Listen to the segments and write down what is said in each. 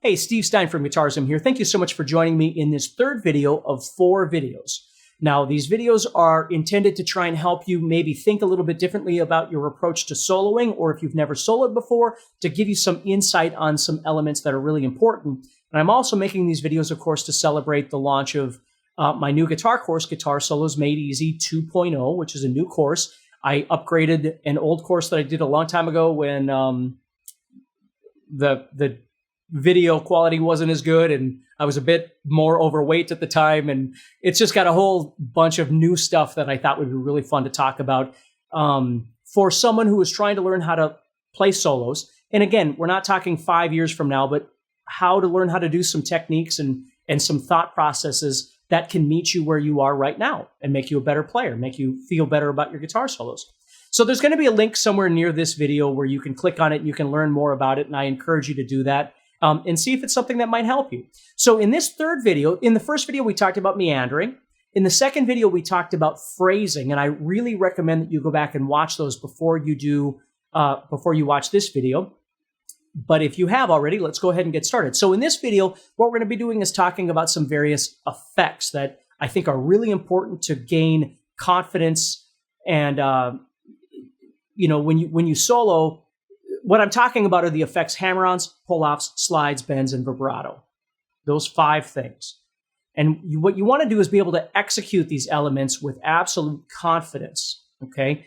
Hey, Steve Stine from GuitarZoom here. Thank you so much for joining me in this third video of 4 videos. Now, these videos are intended to try and help you maybe think a little bit differently about your approach to soloing, or if you've never soloed before, to give you some insight on some elements that are really important. And I'm also making these videos, of course, to celebrate the launch of my new guitar course, Guitar Solos Made Easy 2.0, which is a new course. I upgraded an old course that I did a long time ago when the video quality wasn't as good and I was a bit more overweight at the time. And it's just got a whole bunch of new stuff that I thought would be really fun to talk about for someone who is trying to learn how to play solos. And again, we're not talking 5 years from now, but how to learn how to do some techniques and some thought processes that can meet you where you are right now and make you a better player, make you feel better about your guitar solos. So there's going to be a link somewhere near this video where you can click on it and you can learn more about it. And I encourage you to do that and see if it's something that might help you. So in this third video, in the first video, we talked about meandering. In the second video, we talked about phrasing. And I really recommend that you go back and watch those before you watch this video. But if you have already, let's go ahead and get started. So in this video, what we're going to be doing is talking about some various effects that I think are really important to gain confidence. And, when you solo, what I'm talking about are the effects hammer-ons, pull-offs, slides, bends, and vibrato. Those 5 things. And what you want to do is be able to execute these elements with absolute confidence, okay?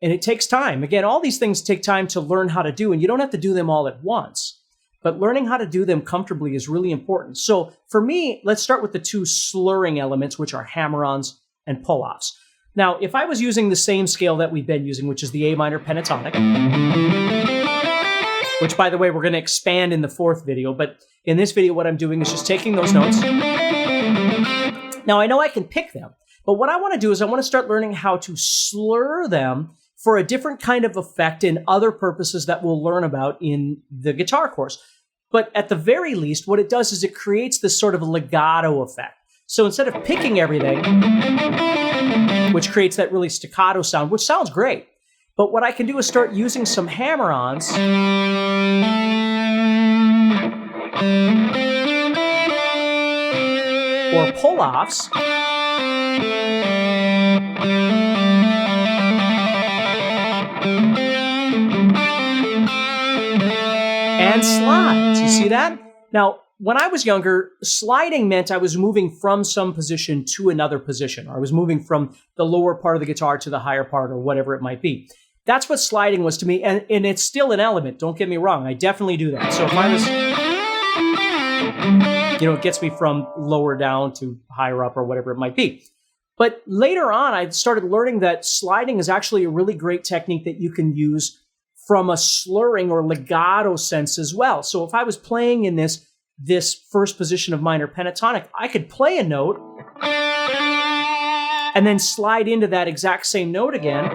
And it takes time. Again, all these things take time to learn how to do, and you don't have to do them all at once. But learning how to do them comfortably is really important. So for me, let's start with the 2 slurring elements, which are hammer-ons and pull-offs. Now, if I was using the same scale that we've been using, which is the A minor pentatonic, which, by the way, we're going to expand in the 4th video, but in this video, what I'm doing is just taking those notes. Now, I know I can pick them, but what I want to do is I want to start learning how to slur them for a different kind of effect and other purposes that we'll learn about in the guitar course. But at the very least, what it does is it creates this sort of legato effect. So instead of picking everything, which creates that really staccato sound, which sounds great, but what I can do is start using some hammer-ons or pull-offs and slides. You see that? Now, when I was younger, sliding meant I was moving from some position to another position, or I was moving from the lower part of the guitar to the higher part, or whatever it might be. That's what sliding was to me, and it's still an element, don't get me wrong. I definitely do that. So if I was, it gets me from lower down to higher up, or whatever it might be. But later on, I started learning that sliding is actually a really great technique that you can use from a slurring or legato sense as well. So if I was playing in this first position of minor pentatonic, I could play a note and then slide into that exact same note again.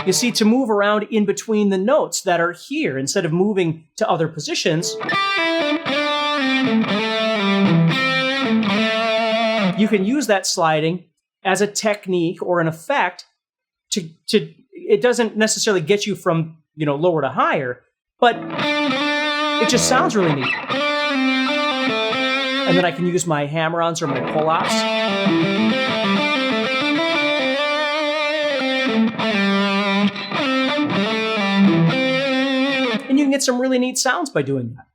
You see, to move around in between the notes that are here, instead of moving to other positions, you can use that sliding as a technique or an effect to it doesn't necessarily get you from, lower to higher, but it just sounds really neat. And then I can use my hammer-ons or my pull-offs. And you can get some really neat sounds by doing that.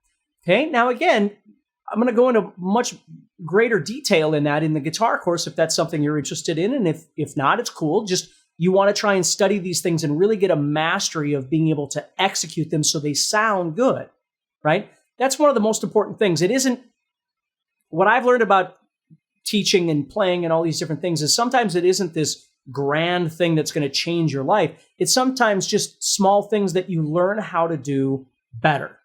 Okay, now again, I'm going to go into much greater detail in that in the guitar course if that's something you're interested in. And if not, it's cool. Just you want to try and study these things and really get a mastery of being able to execute them so they sound good, right? That's one of the most important things. It isn't, what I've learned about teaching and playing and all these different things is sometimes it isn't this grand thing that's going to change your life. It's sometimes just small things that you learn how to do better,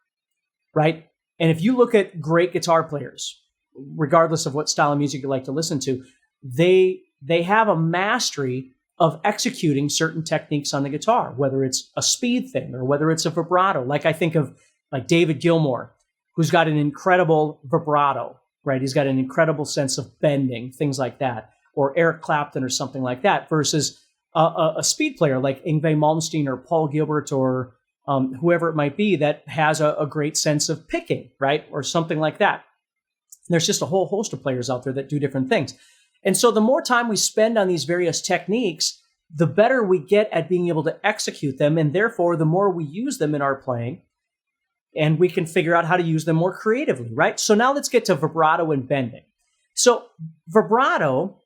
right? And if you look at great guitar players, regardless of what style of music you like to listen to, they have a mastery of executing certain techniques on the guitar, whether it's a speed thing or whether it's a vibrato. Like I think of like David Gilmour, who's got an incredible vibrato, right? He's got an incredible sense of bending, things like that. Or Eric Clapton or something like that, versus a speed player like Yngwie Malmsteen or Paul Gilbert or whoever it might be that has a great sense of picking, right? Or something like that. There's just a whole host of players out there that do different things. And so the more time we spend on these various techniques, the better we get at being able to execute them. And therefore, the more we use them in our playing, and we can figure out how to use them more creatively, right? So now let's get to vibrato and bending. So vibrato...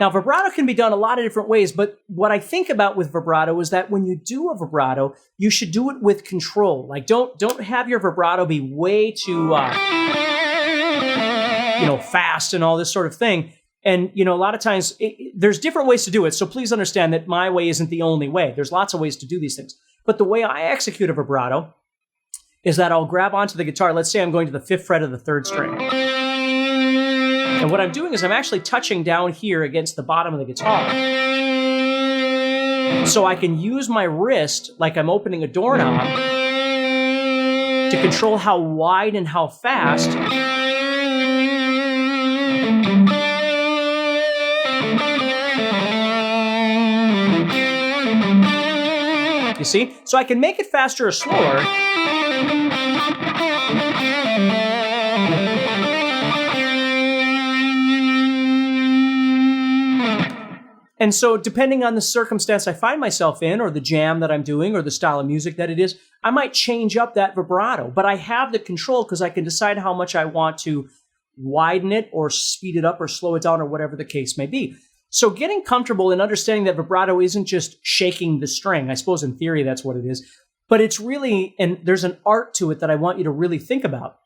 Now, vibrato can be done a lot of different ways, but what I think about with vibrato is that when you do a vibrato, you should do it with control. Like, don't have your vibrato be way too, fast and all this sort of thing. And, a lot of times there's different ways to do it. So please understand that my way isn't the only way. There's lots of ways to do these things. But the way I execute a vibrato is that I'll grab onto the guitar. Let's say I'm going to the 5th fret of the 3rd string. And what I'm doing is I'm actually touching down here against the bottom of the guitar. So I can use my wrist like I'm opening a doorknob to control how wide and how fast you see? So I can make it faster or slower. And so depending on the circumstance I find myself in, or the jam that I'm doing, or the style of music that it is, I might change up that vibrato. But I have the control because I can decide how much I want to widen it or speed it up or slow it down or whatever the case may be. So getting comfortable and understanding that vibrato isn't just shaking the string. I suppose in theory that's what it is. But it's really, and there's an art to it that I want you to really think about.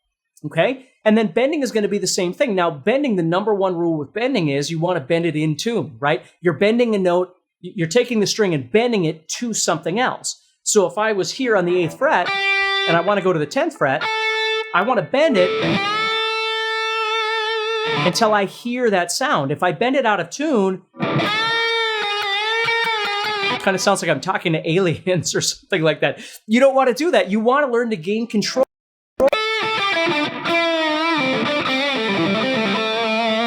Okay? And then bending is going to be the same thing. Now, bending, the number one rule with bending is you want to bend it in tune, right? You're bending a note, you're taking the string and bending it to something else. So if I was here on the 8th fret and I want to go to the 10th fret, I want to bend it until I hear that sound. If I bend it out of tune, it kind of sounds like I'm talking to aliens or something like that. You don't want to do that. You want to learn to gain control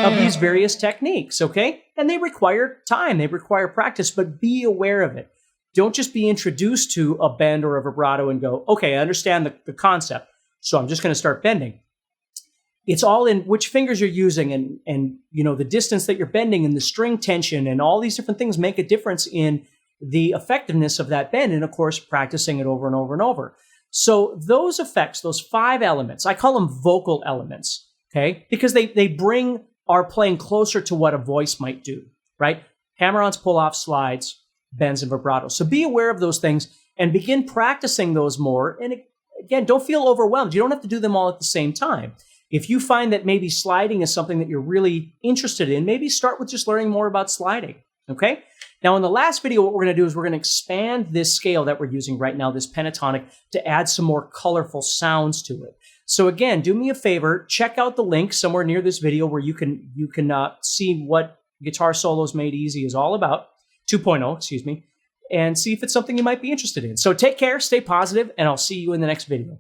of these various techniques, okay? And they require time, they require practice, but be aware of it. Don't just be introduced to a bend or a vibrato and go, okay, I understand the concept, so I'm just going to start bending. It's all in which fingers you're using and the distance that you're bending and the string tension and all these different things make a difference in the effectiveness of that bend, and of course, practicing it over and over and over. So those effects, those 5 elements, I call them vocal elements, okay? Because they bring our playing closer to what a voice might do, right? Hammer-ons, pull-offs, slides, bends, and vibrato. So be aware of those things and begin practicing those more. And again, don't feel overwhelmed. You don't have to do them all at the same time. If you find that maybe sliding is something that you're really interested in, maybe start with just learning more about sliding, okay? Now, in the last video, what we're going to do is we're going to expand this scale that we're using right now, this pentatonic, to add some more colorful sounds to it. So again, do me a favor, check out the link somewhere near this video where you can see what Guitar Solos Made Easy is all about, 2.0, excuse me, and see if it's something you might be interested in. So take care, stay positive, and I'll see you in the next video.